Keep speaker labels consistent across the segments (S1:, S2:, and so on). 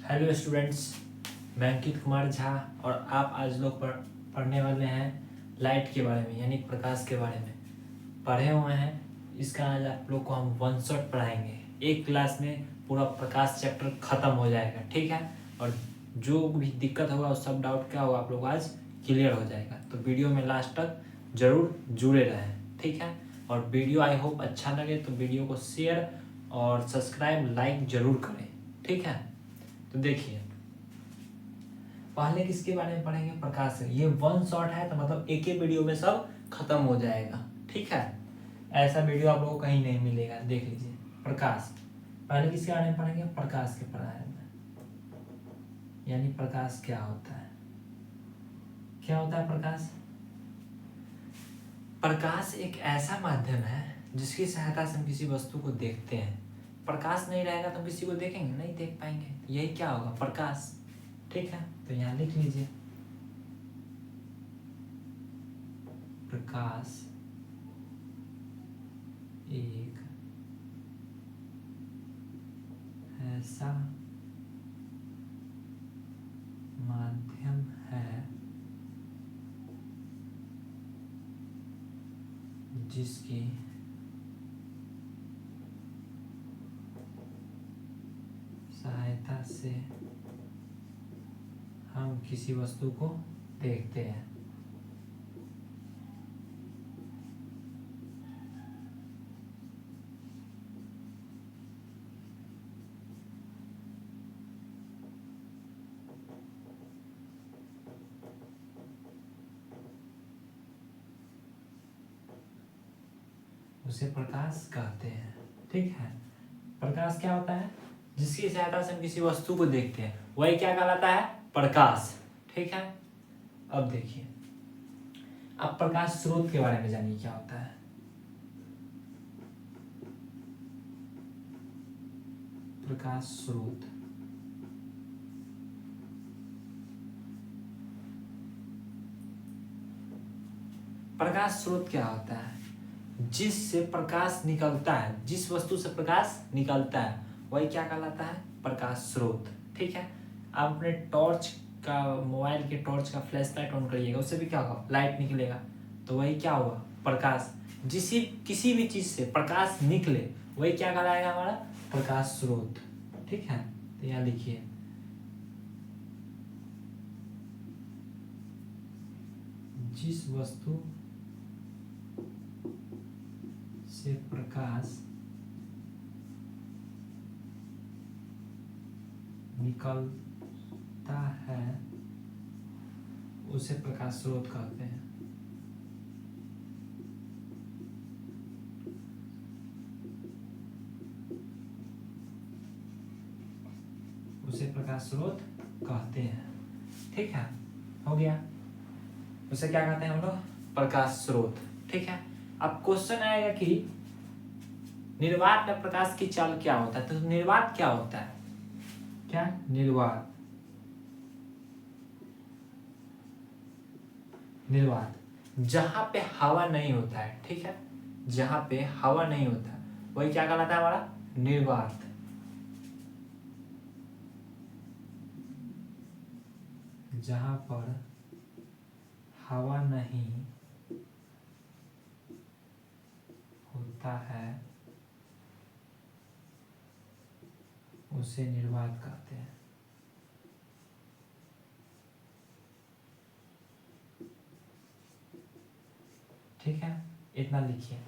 S1: Hello students, मैं अंकित कुमार झा और आप आज लोग पढ़ने वाले हैं लाइट के बारे में, यानी प्रकाश के बारे में पढ़े हुए हैं। इसका आज आप लोग को हम वन शॉट पढ़ाएंगे। एक क्लास में पूरा प्रकाश चैप्टर खत्म हो जाएगा, ठीक है। और जो भी दिक्कत होगा उस सब डाउट क्या होगा आप लोग आज क्लियर हो जाएगा। तो वीडियो में लास्ट तक जरूर जुड़े रहें, ठीक है। और वीडियो आई होप अच्छा लगे तो वीडियो को शेयर और सब्सक्राइब लाइक जरूर करें, ठीक है। तो देखिए, पहले किसके बारे में पढ़ेंगे? प्रकाश से। ये वन शॉट है तो मतलब एक ही वीडियो में सब खत्म हो जाएगा, ठीक है। ऐसा वीडियो आप लोगों को कहीं नहीं मिलेगा। देख लीजिए प्रकाश। पहले किसके बारे में पढ़ेंगे? प्रकाश के बारे में, यानी प्रकाश क्या होता है। क्या होता है प्रकाश? प्रकाश एक ऐसा माध्यम है जिसकी सहायता से हम किसी वस्तु को देखते हैं। प्रकाश नहीं रहेगा तो हम किसी को देखेंगे नहीं, देख पाएंगे। यही क्या होगा? प्रकाश, ठीक है। तो यहाँ लिख लीजिए, प्रकाश एक ऐसा माध्यम है जिसकी सहायता से हम किसी वस्तु को देखते हैं। उसे प्रकाश कहते हैं, ठीक है। प्रकाश क्या होता है? जिसकी सहायता से हम किसी वस्तु को देखते हैं, वही क्या कहलाता है? प्रकाश, ठीक है। अब देखिए, अब प्रकाश स्रोत के बारे में जानिए क्या होता है। प्रकाश स्रोत, प्रकाश स्रोत क्या होता है? जिससे प्रकाश निकलता है, जिस वस्तु से प्रकाश निकलता है वही क्या कहलाता है? प्रकाश स्रोत, ठीक है। आप अपने टॉर्च का, मोबाइल के टॉर्च का फ्लैश लाइट ऑन करिएगा, उससे भी क्या होगा? लाइट निकलेगा। तो वही क्या हुआ? प्रकाश। किसी भी चीज से प्रकाश निकले वही क्या कहलाएगा? हमारा प्रकाश स्रोत, ठीक है। तो यहाँ लिखिए, जिस वस्तु से प्रकाश निकलता है उसे प्रकाश स्रोत कहते हैं। उसे प्रकाश स्रोत कहते हैं, ठीक है। हो गया। उसे क्या कहते हैं हम लोग? प्रकाश स्रोत, ठीक है। अब क्वेश्चन आएगा कि निर्वात में प्रकाश की चाल क्या होता है। तो निर्वात क्या होता है? क्या? निर्वात, निर्वात जहां पे हवा नहीं होता है, ठीक है। जहां पे हवा नहीं होता वही क्या कहलाता है? हमारा निर्वात। जहां पर हवा नहीं होता है उसे निर्वात कहते हैं, ठीक है। इतना लिखिए।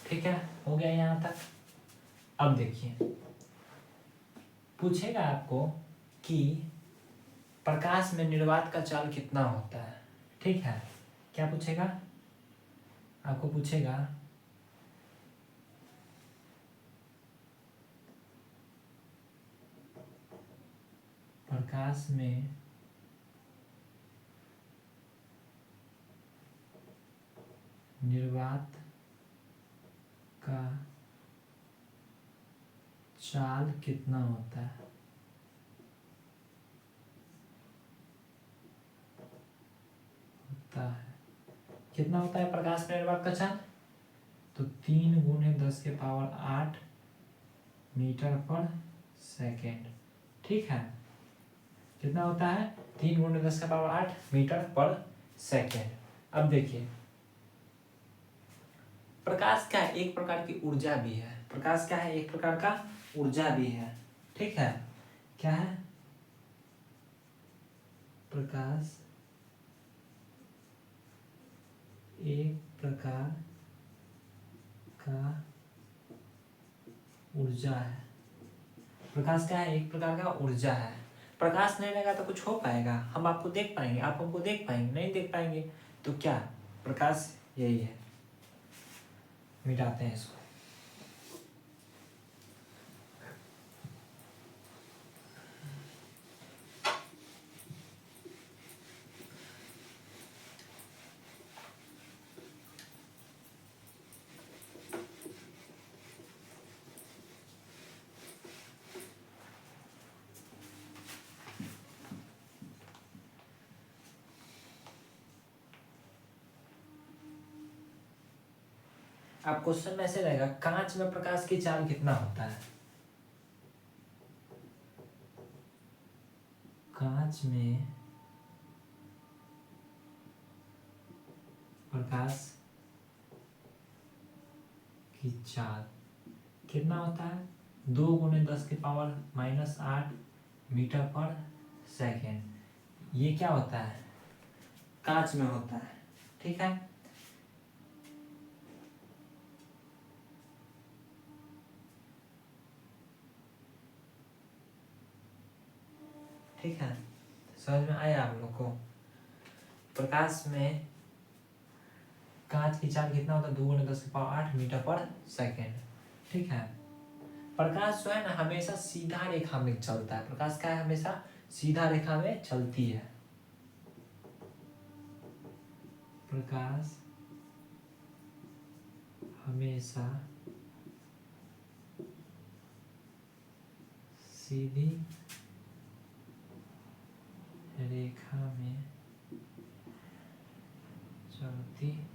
S1: ठीक है, हो गया यहाँ तक। अब देखिए, पूछेगा आपको कि प्रकाश में निर्वात का चाल कितना होता है। ठीक है, क्या पूछेगा? आपको पूछेगा प्रकाश में निर्वात का चाल कितना होता है। कितना होता है प्रकाश में निर्वात का चाल? तो 3 गुणे 10 के पावर 8 मीटर पर सेकेंड। ठीक है, कितना होता है? 3 गुणे 10 का पावर 8 मीटर पर सेकेंड। अब देखिए, प्रकाश क्या है? एक प्रकार की ऊर्जा भी है। प्रकाश क्या है? एक प्रकार का ऊर्जा भी है। ठीक है, क्या है? प्रकाश एक प्रकार का ऊर्जा है। प्रकाश क्या है? एक प्रकार का ऊर्जा है। प्रकाश नहीं रहेगा तो कुछ हो पाएगा? हम आपको देख पाएंगे? आप हमको देख पाएंगे? नहीं देख पाएंगे। तो क्या प्रकाश यही है। मिटाते हैं इसको। अब क्वेश्चन में ऐसे रहेगा, कांच में प्रकाश की चाल कितना होता है? कांच में प्रकाश की चाल कितना होता है? 2 गुणे 10 के पावर -8 मीटर पर सेकेंड। ये क्या होता है? कांच में होता है। ठीक है, ठीक है, समझ में आया आप लोग को? प्रकाश में कांच की चाल कितना होता है? 2 गुणे 10 के पावर 8 मीटर पर सेकेंड। ठीक है, प्रकाश जो है ना हमेशा सीधा रेखा में चलता है। प्रकाश क्या है? हमेशा सीधा रेखा में चलती है। प्रकाश हमेशा सीधी रेखा में चलती है।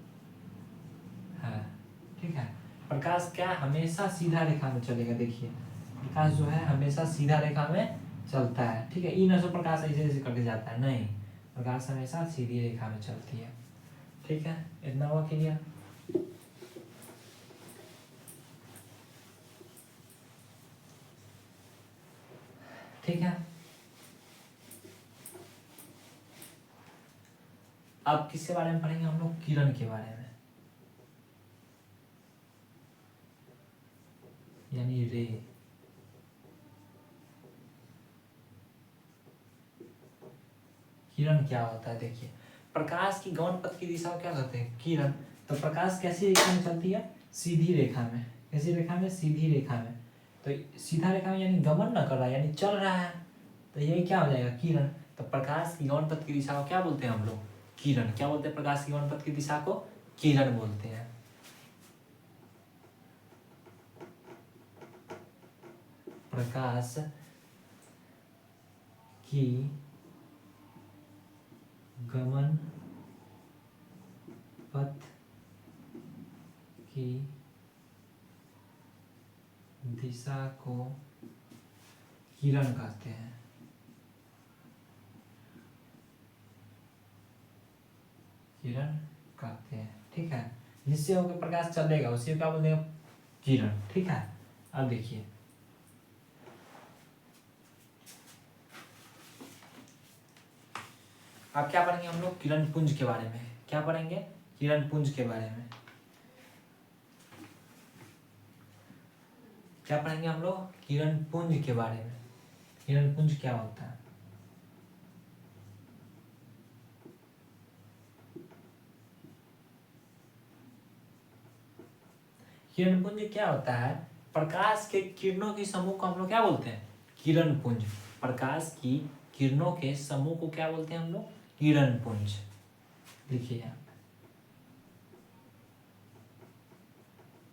S1: ठीक है, प्रकाश क्या हमेशा सीधा रेखा में चलेगा। देखिए, प्रकाश जो है हमेशा सीधा रेखा में चलता है। ठीक है, इन से प्रकाश ऐसे ऐसे करके जाता है नहीं, प्रकाश हमेशा सीधी रेखा में चलती है। ठीक है, इतना हुआ क्लियर? ठीक है, अब किसके बारे में पढ़ेंगे हम लोग? किरण के बारे में, यानी रे। किरण क्या होता है? देखिए, प्रकाश की गमन पथ की दिशा को क्या कहते हैं? किरण। तो प्रकाश कैसी रेखा में चलती है? सीधी रेखा में। कैसी रेखा में? सीधी रेखा में। तो सीधा रेखा में यानी गमन न कर रहा है, यानी चल रहा है, तो ये क्या हो जाएगा? किरण। तो प्रकाश की गमन पथ की दिशा को क्या बोलते हैं हम लोग? किरण। क्या बोलते हैं? प्रकाश की गमन पथ की दिशा को किरण बोलते हैं। प्रकाश की गमन पथ की दिशा को किरण कहते हैं। किरण कहते हैं। ठीक है, जिससे होकर प्रकाश चलेगा उसी को क्या बोलते हैं? किरण। ठीक है, अब देखिए, अब क्या पढ़ेंगे हम लोग? किरण पुंज के बारे में। क्या पढ़ेंगे? किरण पुंज के बारे में। क्या पढ़ेंगे हम लोग? किरण पुंज के बारे में। किरणपुंज क्या होता है? किरणपुंज क्या होता है? प्रकाश के किरणों के समूह को हम लोग क्या बोलते हैं? किरणपुंज। प्रकाश की किरणों के समूह को क्या बोलते हैं हम लोग? किरणपुंज। लिखिए यहाँ पे,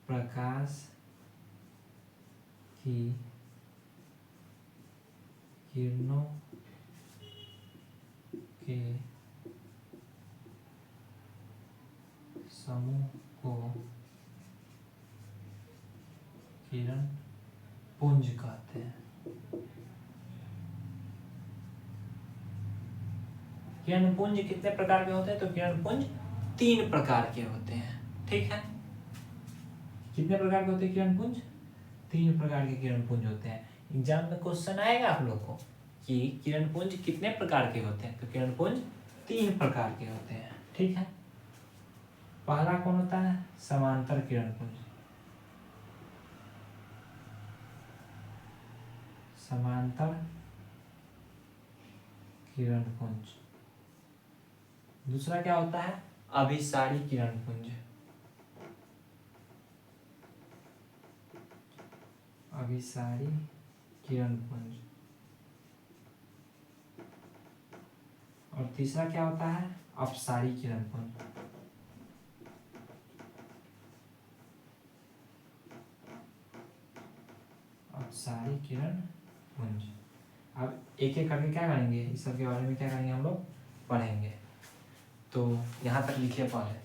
S1: प्रकाश की किरणों के समूह को किरण पुंज कहते हैं। किरण पुंज कितने प्रकार के होते हैं? तो किरण पुंज 3 प्रकार के होते हैं। ठीक है, कितने प्रकार के होते हैं किरण पुंज? 3 प्रकार के किरण पुंज होते हैं। एग्जाम में क्वेश्चन आएगा आप लोग को कि किरण पुंज कितने प्रकार के होते हैं? तो किरण पुंज 3 प्रकार के होते हैं। ठीक है, पहला कौन होता है? समांतर किरण पुंज। समांतर किरण पुंज। दूसरा क्या होता है? अभिसारी किरण पुंज। अभिसारी किरण पुंज। और तीसरा क्या होता है? अपसारी किरण पुंज। अपसारी किरण पुंज। अब एक एक करके क्या करेंगे, इस सब के बारे में क्या करेंगे हम लोग, पढ़ेंगे। तो यहाँ तक लिखिए पहले।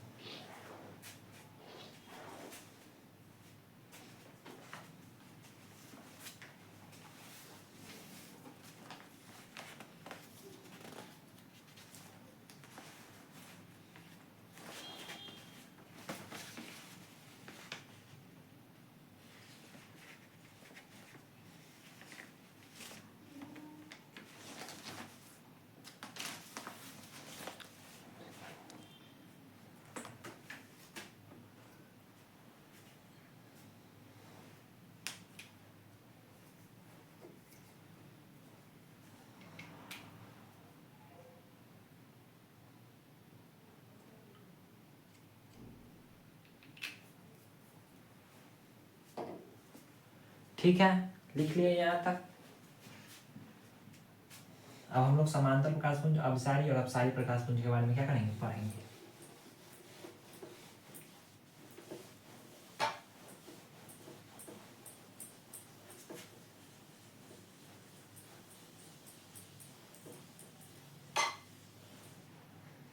S1: ठीक है, लिख लिया यहाँ तक। अब हम लोग समांतर प्रकाश पुंज, अभिसारी और अपसारी प्रकाश पुंज के बारे में क्या करेंगे, पढ़ेंगे।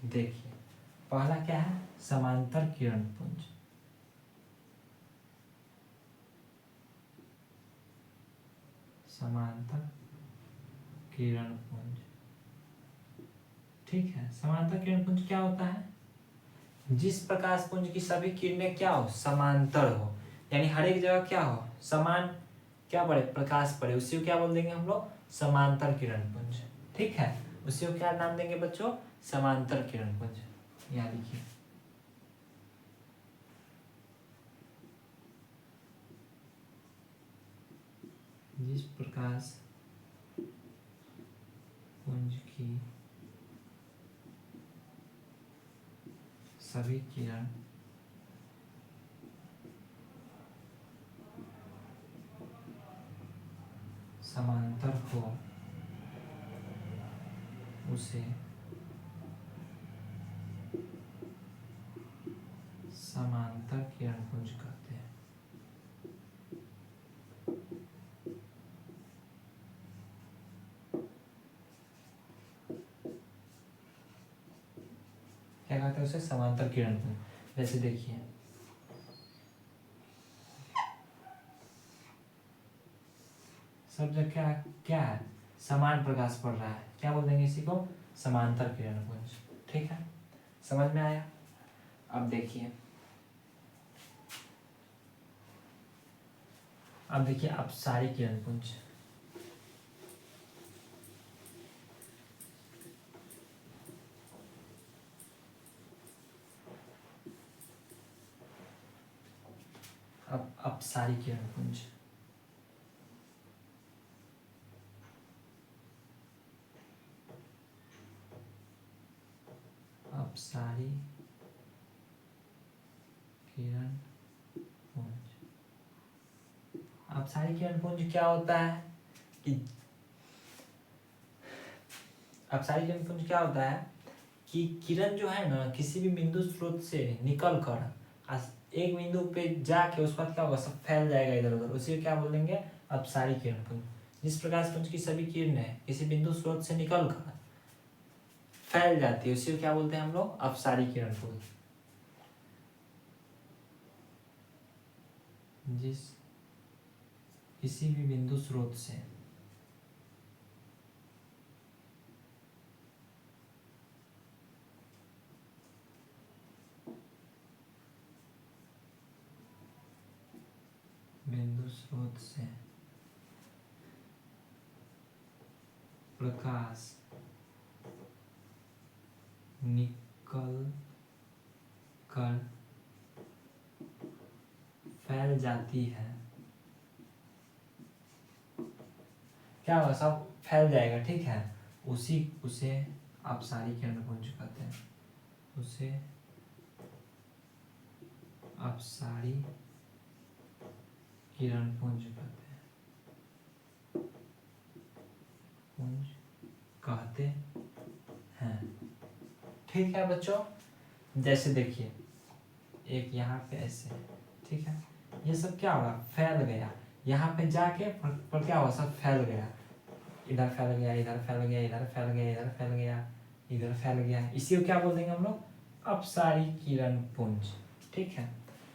S1: देखिए, पहला क्या है? समांतर किरण पुंज। समांतर किरण पुंज। ठीक है, समांतर किरण पुंज क्या होता है? जिस प्रकाश पुंज की सभी किरणें क्या हो, समांतर हो, यानी हर एक जगह क्या हो, समान क्या पड़े, प्रकाश पड़े, उसी को क्या बोल देंगे हम लोग, समांतर किरण पुंज। ठीक है, उसी को क्या नाम देंगे बच्चों, समांतर किरण पुंज। यहाँ लिखिए, जिस प्रकाश पुंज की सभी किरण समांतर हो उसे समांतर किरण पुंज कहते हैं। क्या कहते हैं उसे, समांतर किरण पुंज। जैसे देखिए, सब जगह क्या क्या है, समान प्रकाश पड़ रहा है, क्या बोल देंगे इसी को, समांतर किरण पुंज। ठीक है, समझ में आया? अब देखिए, अब देखिए अपसारी किरण पुंज। अब अपसारी किरण पुंज। अपसारी किरण पुंज। अपसारी किरण पुंज क्या होता है कि अपसारी किरण पुंज क्या होता है कि किरण जो है ना किसी भी बिंदु स्रोत से निकल कर एक बिंदु पे जाके उसके बाद क्या होगा, सब फैल जाएगा इधर उधर, उसी को क्या बोलेंगे, अपसारी किरण पुंज। जिस प्रकाश पुंज की सभी किरणें किसी बिंदु स्रोत से निकल कर फैल जाती है उसी को क्या बोलते हैं हम लोग, अपसारी किरण पुंज। जिस किसी भी बिंदु स्रोत से प्रकाश निकल कर फैल जाती है, क्या होगा, सब फैल जाएगा, ठीक है, उसे अपसारी किरण पुंज कहते हैं, उसे अपसारी किरण पुंज कहते हैं, पुंज कहते हैं। ठीक है बच्चों, जैसे देखिए एक यहाँ पे ऐसे, ठीक है, ये सब क्या होगा, फैल गया, यहाँ पे जाके पर क्या होगा, सब फैल गया, इधर फैल गया, इधर फैल गया, इधर फैल गया, इधर फैल गया, इधर फैल गया, इसी को क्या बोल देंगे हम लोग, अपसारी किरण पुंज। ठीक है,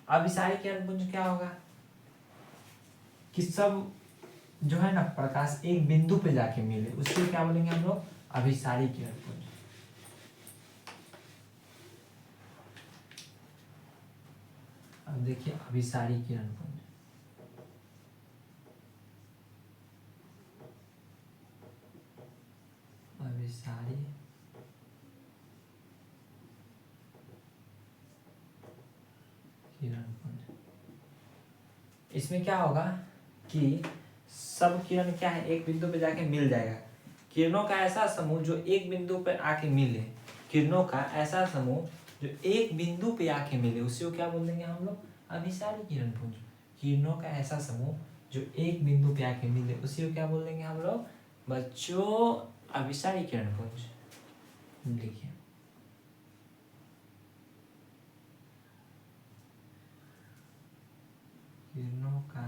S1: अभिसारी किरण पुंज क्या होगा कि सब जो है ना प्रकाश एक बिंदु पे जाके मिले, उसको क्या बोलेंगे हम लोग, अभिसारी किरण पुंज। अब देखिए अभिसारी किरण पुंज, अभिसारी किरण पुंज, इसमें क्या होगा कि सब किरण क्या है, एक बिंदु पे जाके मिल जाएगा, किरणों का ऐसा समूह जो एक बिंदु पे आके मिले, किरणों का ऐसा समूह जो एक बिंदु पे आके मिले, उसी को क्या बोल देंगे हम लोग, अभिसारी किरण पुंज। किरणों का ऐसा समूह जो एक बिंदु पे आके मिले, उसी को क्या बोल देंगे हम लोग बच्चों, अभिसारी किरण पुंज। देखिए किरणों का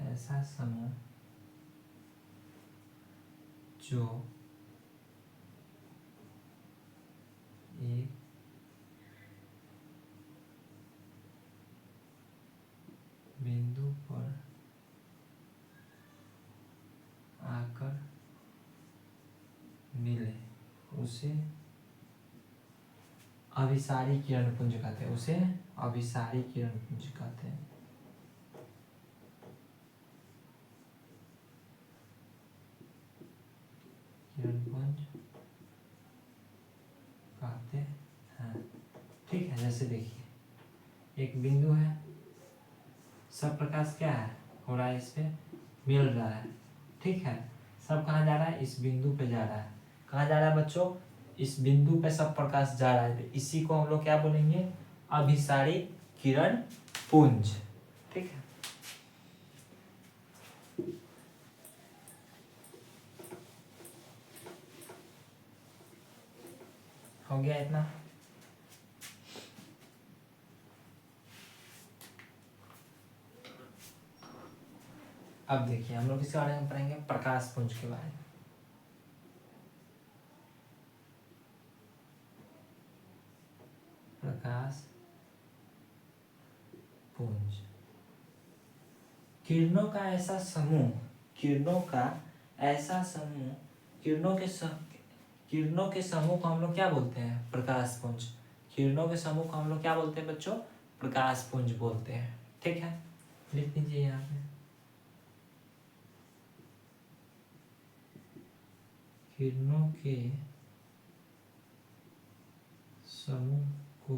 S1: ऐसा समूह जो एक बिंदु पर आकर मिले, उसे अभिसारी किरण पुंज कहते हैं, उसे अभिसारी किरण पुंज कहते हैं। किरण पुंज कहते हैं। ठीक है, जैसे देखिए एक बिंदु है, सब प्रकाश क्या है हो रहा है, इस पे मिल रहा है, ठीक है, सब कहाँ जा रहा है, इस बिंदु पे जा रहा है, कहाँ जा रहा है बच्चों, इस बिंदु पे सब प्रकाश जा रहा है, तो इसी को हम लोग क्या बोलेंगे, अभिसारी किरण पुंज। ठीक है, हो गया इतना। अब देखिए हम लोग किसके बारे में पढ़ेंगे, प्रकाश पुंज के बारे में। प्रकाश पुंज, किरणों का ऐसा समूह, किरणों का ऐसा समूह, किरणों के समूह को हम लोग क्या बोलते हैं, प्रकाश पुंज। किरणों के समूह को हम लोग क्या बोलते हैं बच्चों, प्रकाश पुंज बोलते हैं। ठीक है, लिख दीजिए यहाँ पे, किरणों के समूह को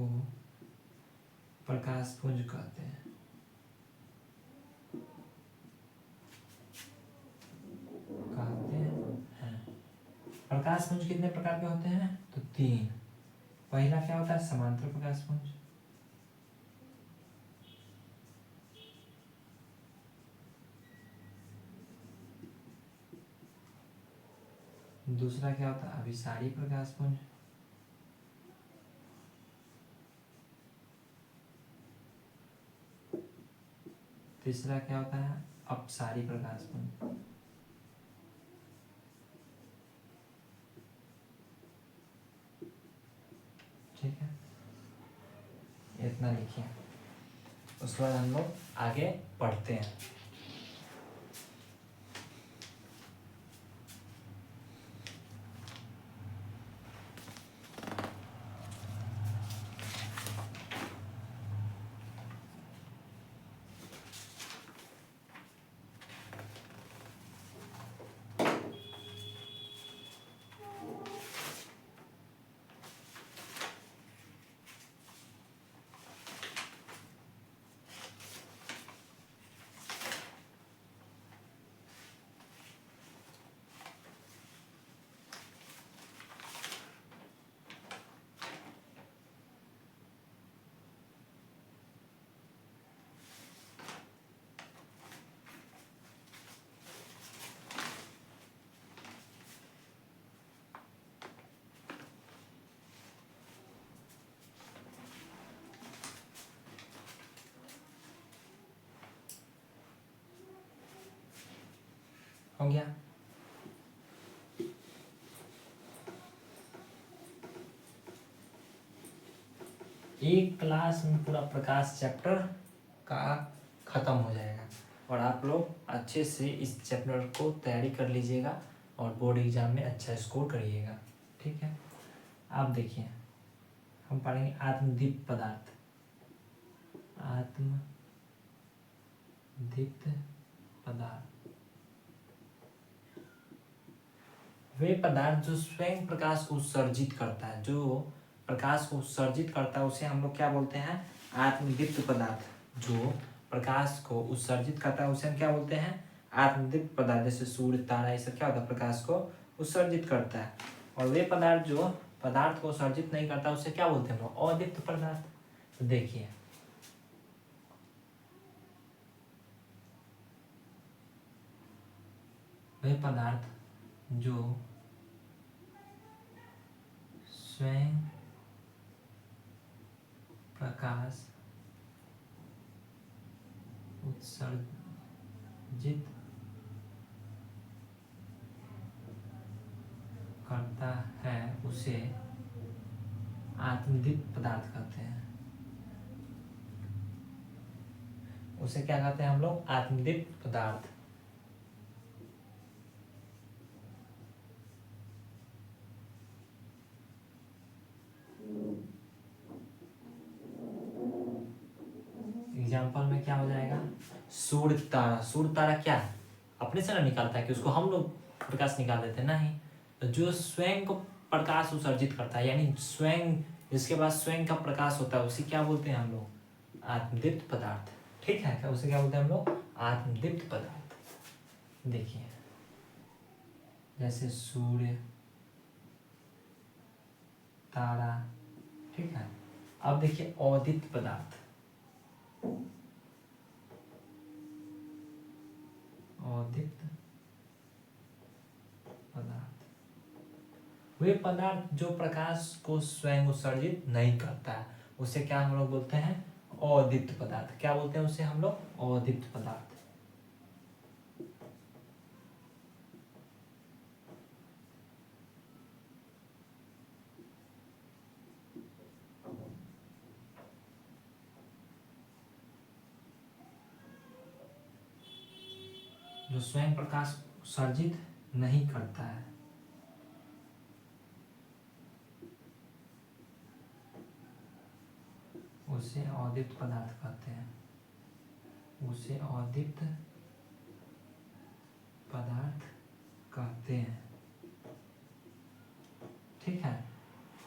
S1: प्रकाश पुंज कहते हैं। प्रकाश पुंज कितने प्रकार के होते हैं? तो 3। पहला क्या होता है? समांतर प्रकाश पुंज। दूसरा क्या होता है? अभिसारी प्रकाश पुंज। तीसरा क्या होता है? अपसारी प्रकाश पुंज। ठीक है, इतना लिखिए। उसके बाद हम लोग आगे पढ़ते हैं। हो गया? एक क्लास में पूरा प्रकाश चैप्टर का खत्म हो जाएगा और आप लोग अच्छे से इस चैप्टर को तैयारी कर लीजिएगा और बोर्ड एग्जाम में अच्छा स्कोर करिएगा। ठीक है, आप देखिए हम पढ़ेंगे आत्मदीप्त पदार्थ। आत्मदीप्त पदार्थ वे पदार्थ जो स्वयं प्रकाश को उत्सर्जित करता है, जो प्रकाश को उत्सर्जित करता है उसे हम लोग क्या बोलते हैं? आत्मदीप्त पदार्थ। जो प्रकाश को उत्सर्जित करता है उसे हम क्या बोलते हैं? आत्मदीप्त पदार्थ। जैसे सूर्य, तारा, ये सब क्या होता है? प्रकाश को उत्सर्जित करता है। और वे पदार्थ जो पदार्थ को उत्सर्जित नहीं करता उसे क्या बोलते हैं हम लोग? अदीप्त पदार्थ। तो देखिए वे पदार्थ जो स्वयं प्रकाश उत्सर्जित करता है उसे आत्मदीप्त पदार्थ कहते हैं। उसे क्या कहते हैं हम लोग? आत्मदीप्त पदार्थ। एग्जाम्पल में क्या हो जाएगा? सूर्य, तारा। सूर्य तारा क्या है? अपने से ना निकालता है कि उसको हम लोग प्रकाश निकाल देते हैं? नहीं, तो जो स्वयं को प्रकाश उत्सर्जित करता है, यानी स्वयं, जिसके पास स्वयं का प्रकाश होता है, उसे क्या बोलते हैं हम लोग? आत्मदीप्त पदार्थ। ठीक है, क्या उसे क्या बोलते हैं हम लोग? आत्मदीप्त पदार्थ। देखिए जैसे सूर्य, तारा। ठीक है, अब देखिए अदीप्त पदार्थ। अदीप्त पदार्थ वे पदार्थ जो प्रकाश को स्वयं उत्सर्जित नहीं करता है उसे क्या हम लोग बोलते हैं? अदीप्त पदार्थ। क्या बोलते हैं उसे हम लोग? अदीप्त पदार्थ। जो स्वयं प्रकाश उत्सर्जित नहीं करता है उसे अदीप्त पदार्थ कहते हैं। उसे अदीप्त पदार्थ कहते हैं। ठीक है,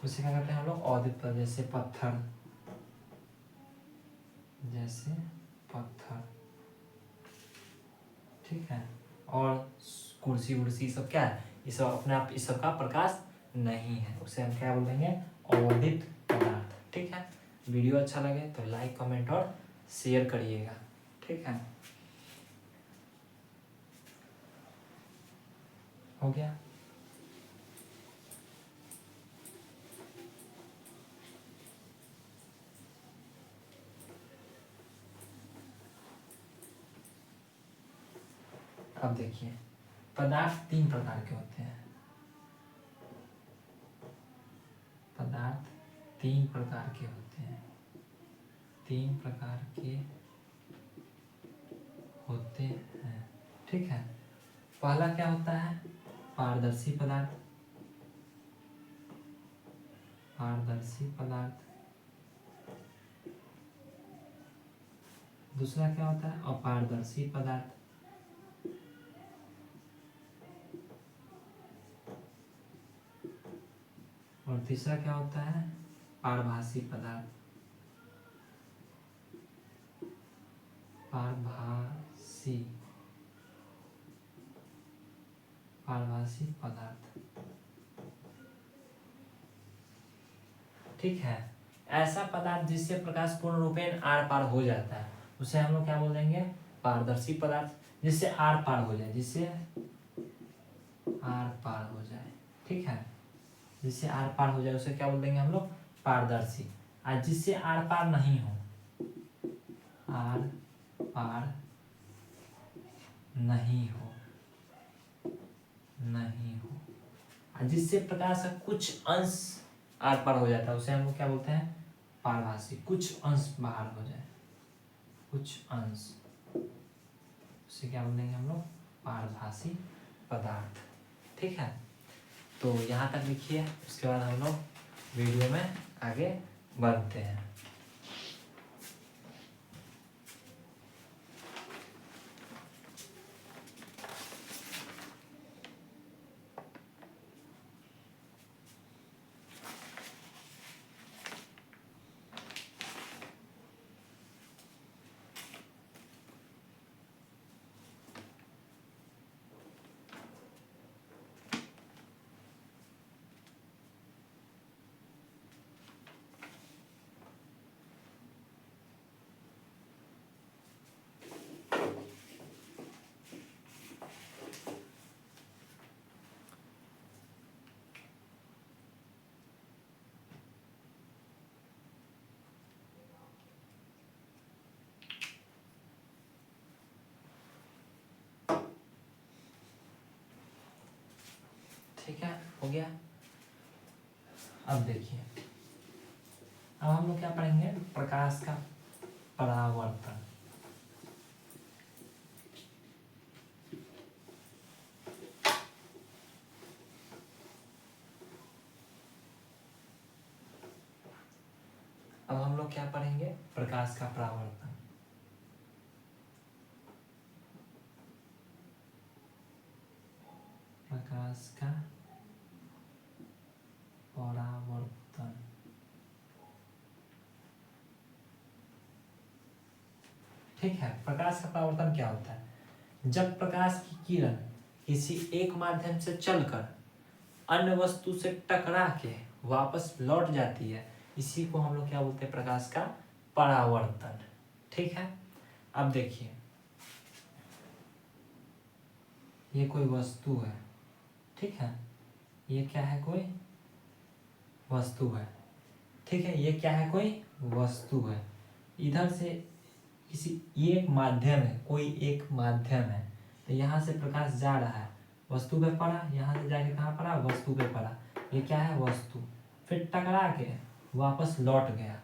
S1: उसे क्या कहते हैं हम लोग? अदीप्त पदार्थ। जैसे पत्थर, जैसे पत्थर। ठीक है, और कुर्सी उर्सी सब क्या है? ये सब अपने आप इस सब का प्रकाश नहीं है, उसे हम क्या बोलेंगे, अवर्धित पदार्थ। ठीक है, वीडियो अच्छा लगे तो लाइक कमेंट और शेयर करिएगा। ठीक है, हो गया। अब देखिए, पदार्थ 3 प्रकार के होते हैं। पदार्थ 3 प्रकार के होते हैं, 3 प्रकार के होते हैं। ठीक है, पहला क्या होता है, पारदर्शी पदार्थ। पारदर्शी पदार्थ। दूसरा क्या होता है, अपारदर्शी पदार्थ। और तीसरा क्या होता है, पारभासी पदार्थ। पारभासी पारभासी पदार्थ। ठीक है, ऐसा पदार्थ जिससे प्रकाश पूर्ण रूपेण आर पार हो जाता है उसे हम लोग क्या बोल देंगे, पारदर्शी पदार्थ। जिससे आर पार हो जाए, जिससे आर पार हो जाए। ठीक है, जिससे आर पार हो जाए उसे क्या बोल देंगे हम लोग, पारदर्शी। और जिससे आर पार नहीं हो, आर पार नहीं हो, नहीं हो, और जिससे प्रकाश का कुछ अंश आर पार हो जाता है उसे हम लोग क्या बोलते हैं, पारभासी। कुछ अंश बाहर हो जाए, कुछ अंश, उसे क्या बोलेंगे हम लोग, पारभासी पदार्थ। ठीक है, तो यहाँ तक लिखिए, उसके बाद हम लोग वीडियो में आगे बढ़ते हैं। ठीक है, हो गया। अब देखिए, अब हम लोग क्या पढ़ेंगे, प्रकाश का परावर्तन। अब हम लोग क्या पढ़ेंगे, प्रकाश का परावर्तन। प्रकाश का परावर्तन। ठीक है, प्रकाश का परावर्तन क्या होता है, जब प्रकाश की किरण किसी एक माध्यम से चलकर अन्य वस्तु से टकरा के वापस लौट जाती है, इसी को हम लोग क्या बोलते हैं, प्रकाश का परावर्तन। ठीक है, अब देखिए, ये कोई वस्तु है। ठीक है, ये क्या है, कोई वस्तु है। ठीक है, ये क्या है, कोई वस्तु है। इधर से किसी, ये एक माध्यम है, कोई एक माध्यम है, तो यहाँ से प्रकाश जा रहा है, वस्तु पे पड़ा, यहाँ से जाके कहाँ पड़ा, वस्तु पे पड़ा। ये क्या है, वस्तु। फिर टकरा के वापस लौट गया।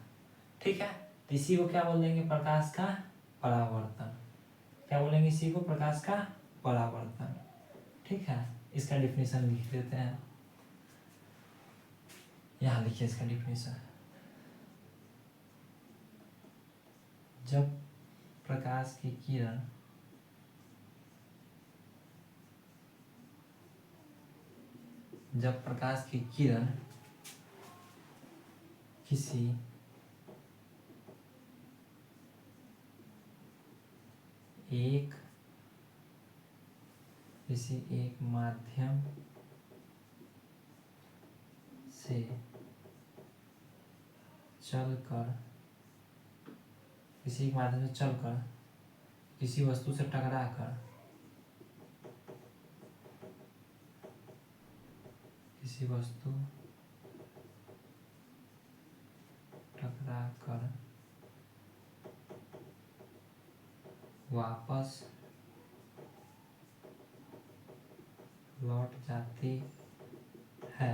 S1: ठीक है, तो इसी को क्या बोल देंगे, प्रकाश का परावर्तन। क्या बोलेंगे, इसी को प्रकाश का परावर्तन। ठीक है, इसका डिफिनेशन लिख देते हैं, यहाँ लिखिए इसका डिफिनेशन। जब प्रकाश की किरण जब प्रकाश की किरण किसी एक माध्यम से चलकर, किसी के माध्यम से चलकर, किसी वस्तु से टकराकर, किसी वस्तु टकराकर वापस लौट जाती है,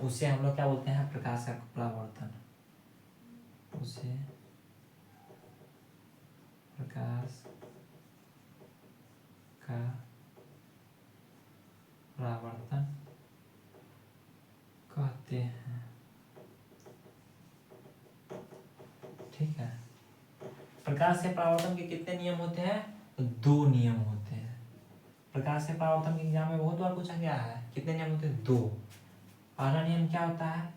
S1: उसे हम लोग क्या बोलते हैं? प्रकाश का परावर्तन। उसे प्रकाश का परावर्तन कहते हैं। ठीक है, प्रकाश के परावर्तन के कितने नियम होते हैं? 2 नियम होते हैं। प्रकाश के परावर्तन के एग्जाम में बहुत बार पूछा गया है। कितने नियम होते हैं? 2। पहला नियम क्या होता है?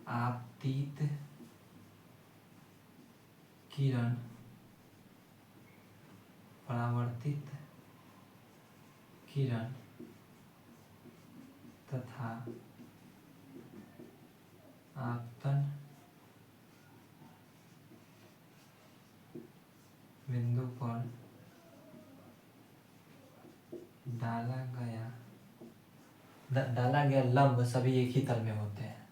S1: आपतित किरण परावर्तित किरण तथा आपतन बिंदु पर डाला गया लंब सभी एक ही तल में होते हैं।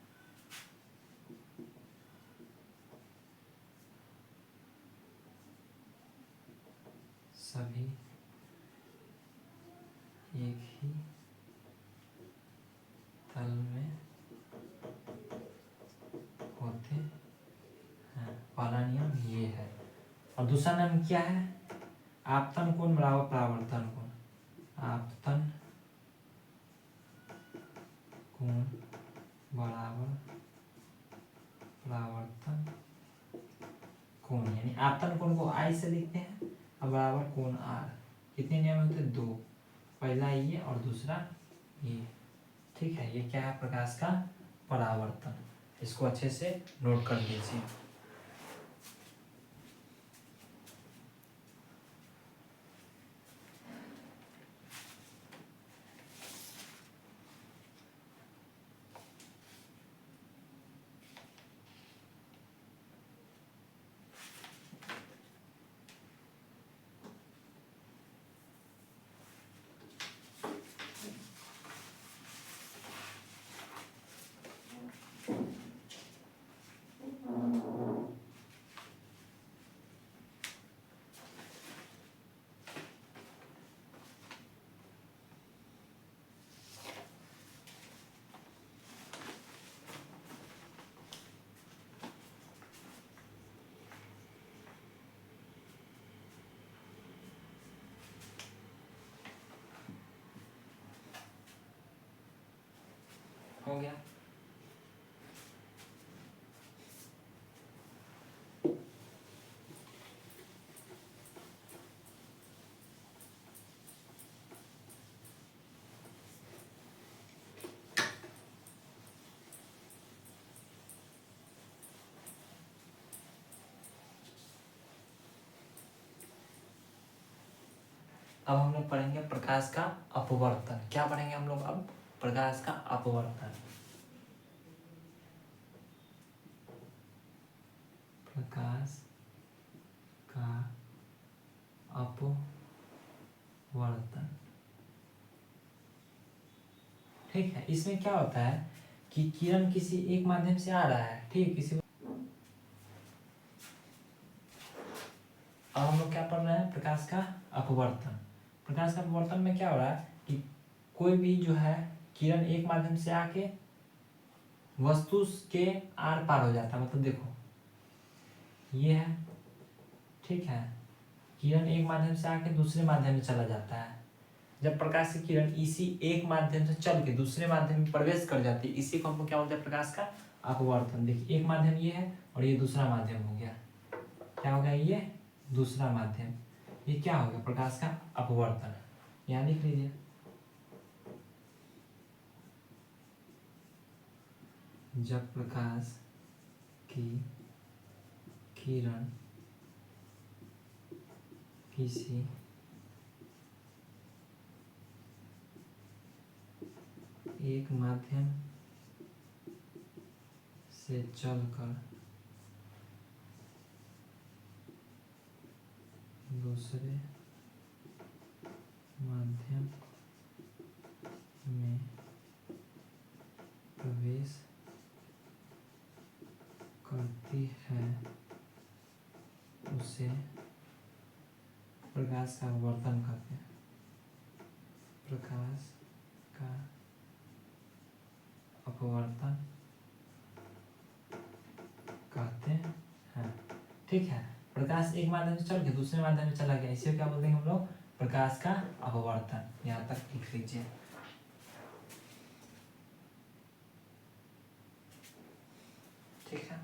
S1: सभी एक ही तल में होते हैं। पहला नियम ये है। और दूसरा नियम क्या है? आपतन कोण बराबर परावर्तन कोण। आपतन कोण बराबर परावर्तन कोण, यानी आपतन कोण को आई से लिखते हैं और बराबर कोण आर। कितने नियम होते हैं? 2। पहला ये और दूसरा ये। ठीक है, ये क्या है? प्रकाश का परावर्तन। इसको अच्छे से नोट कर लीजिए। हो गया? अब हम लोग पढ़ेंगे प्रकाश का अपवर्तन। क्या पढ़ेंगे हम लोग अब? प्रकाश का अपवर्तन। प्रकाश का अपवर्तन। ठीक है, इसमें क्या होता है कि किरण किसी एक माध्यम से आ रहा है। ठीक, किसी अब हम लोग क्या पढ़ रहे हैं? प्रकाश का अपवर्तन। प्रकाश का अपवर्तन में क्या हो रहा है कि कोई भी जो है किरण एक माध्यम से आके वस्तु के आर पार हो जाता है। मतलब देखो, ये है, ठीक है, किरण एक माध्यम से आके दूसरे माध्यम में चला जाता है। जब प्रकाश की किरण इसी एक माध्यम से चल के दूसरे माध्यम में प्रवेश कर जाती है, इसी को हम लोग क्या बोलते हैं? प्रकाश का अपवर्तन। देखिए, एक माध्यम ये है और ये दूसरा माध्यम हो गया। क्या हो गया? ये दूसरा माध्यम। ये क्या हो गया? प्रकाश का अपवर्तन। यहाँ लिख लीजिए। जब प्रकाश की किरण किसी एक माध्यम से चलकर दूसरे माध्यम में प्रवेश करती है उसे प्रकाश का अपवर्तन कहते हैं। प्रकाश का अपवर्तन कहते हैं। ठीक है, प्रकाश एक माध्यम से चल के दूसरे माध्यम में चला गया, इसे क्या बोलते हैं हम लोग? प्रकाश का अपवर्तन। यहाँ तक लिख लीजिए। ठीक है,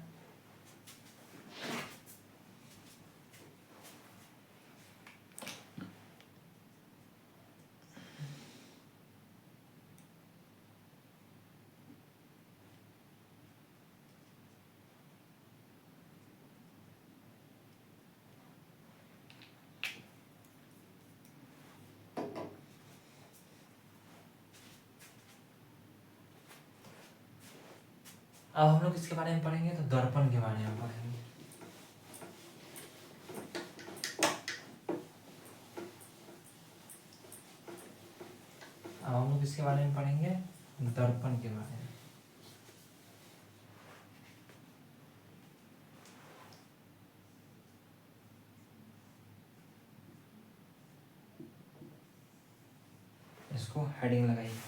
S1: अब हम लोग इसके बारे में पढ़ेंगे तो दर्पण के बारे में पढ़ेंगे। अब हम लोग इसके बारे में पढ़ेंगे दर्पण के बारे में। इसको हेडिंग लगाइए।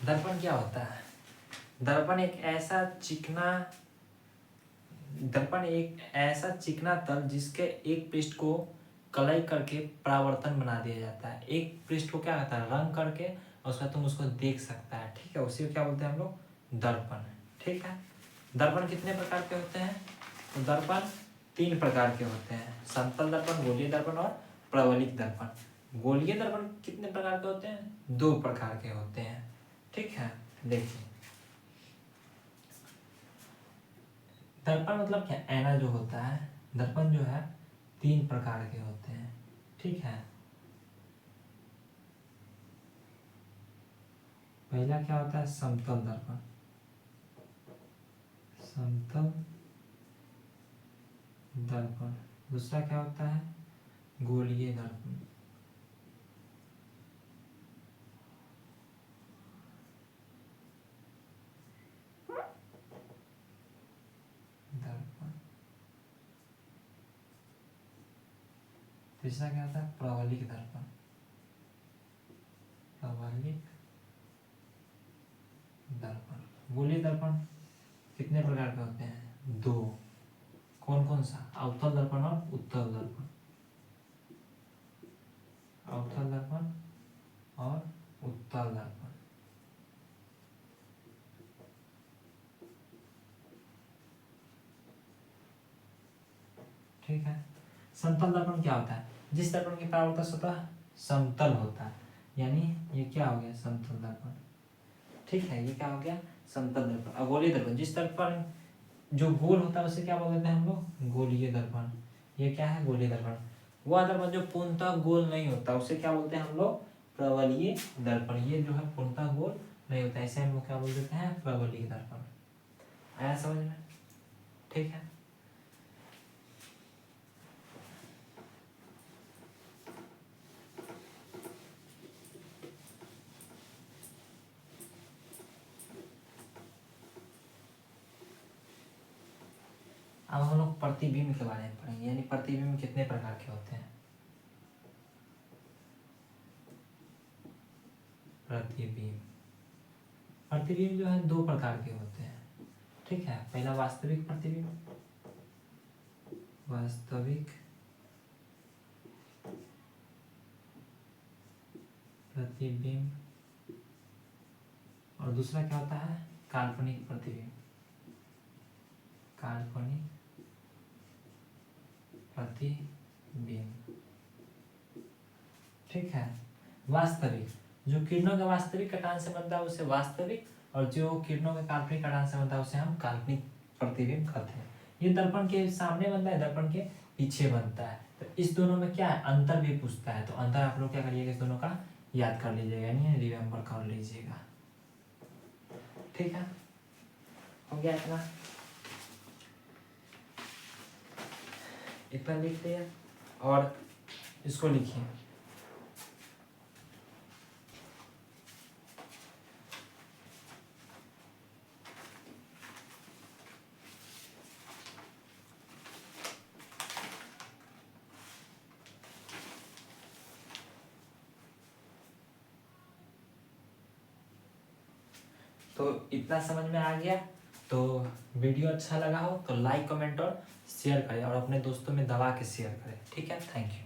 S1: दर्पण क्या होता है? दर्पण एक ऐसा चिकना तल जिसके एक पृष्ठ को कलई करके परावर्तन बना दिया जाता है। एक पृष्ठ को क्या कहता है? रंग करके, और उसका तुम उसको देख सकता है। ठीक है, उसी को क्या बोलते हैं हम लोग? दर्पण। ठीक है, दर्पण कितने प्रकार के होते हैं? तो दर्पण 3 प्रकार के होते हैं। समतल दर्पण, गोलीय दर्पण और प्रबलित दर्पण। गोलीय दर्पण कितने प्रकार के होते हैं? 2 प्रकार के होते हैं। ठीक है, देखिए दर्पण मतलब क्या? ऐना जो होता है, दर्पण जो है 3 प्रकार के होते हैं। ठीक है, पहला क्या होता है? समतल दर्पण। समतल दर्पण। दूसरा क्या होता है? गोलीय दर्पण। दर्पण। तीसरा क्या होता है? प्रबलित दर्पण। प्रबलित दर्पण। गोलीय दर्पण कितने प्रकार के होते हैं? 2। कौन कौन सा? अवतल दर्पण और उत्तल दर्पण। अवतल दर्पण और उत्तल दर्पण। ठीक है, समतल दर्पण क्या होता है? जिस दर्पण की परावर्तन सतह समतल होता है, यानी ये क्या हो गया? समतल दर्पण। ठीक है, ये क्या हो गया? समतल दर्पण। अब गोलीय दर्पण, जिस दर्पण जो गोल होता है उसे क्या बोल देते हैं हम लोग? गोलीय दर्पण। ये क्या है? गोलीय दर्पण। वह दर्पण जो पूर्णतः गोल नहीं होता उसे क्या बोलते हैं हम लोग? प्रबलीय दर्पण। ये जो है पूर्णतः गोल नहीं होता, इसे हम लोग क्या बोल देते हैं? प्रबलीय दर्पण। आया समझ में? ठीक है, अब हम लोग प्रतिबिंब के बारे में पढ़ेंगे, यानी प्रतिबिंब कितने प्रकार के होते हैं? प्रतिबिंब। प्रतिबिंब जो है 2 प्रकार के होते हैं। ठीक है, पहला वास्तविक प्रतिबिंब। वास्तविक प्रतिबिंब। और दूसरा क्या होता है? काल्पनिक प्रतिबिंब। काल्पनिक प्रतिबिंब। ठीक है, वास्तविक जो किरणों के वास्तविक कटान से बनता है उसे वास्तविक, और जो किरणों के काल्पनिक आधार से बनता है उसे हम काल्पनिक प्रतिबिंब कहते हैं। ये दर्पण के सामने बनता है, दर्पण के पीछे बनता है। तो इस दोनों में क्या है, अंतर भी पूछता है, तो अंतर आप लोग क्या करिएगा, इस दोनों का याद कर लीजिएगा, यानी रिमेम्बर कर लीजिएगा। ठीक है, हो गया इतना, इतना लिख लिया और इसको लिखिए। तो इतना समझ में आ गया। तो वीडियो अच्छा लगा हो तो लाइक कमेंट और शेयर करें और अपने दोस्तों में दबा के शेयर करें। ठीक है, थैंक यू।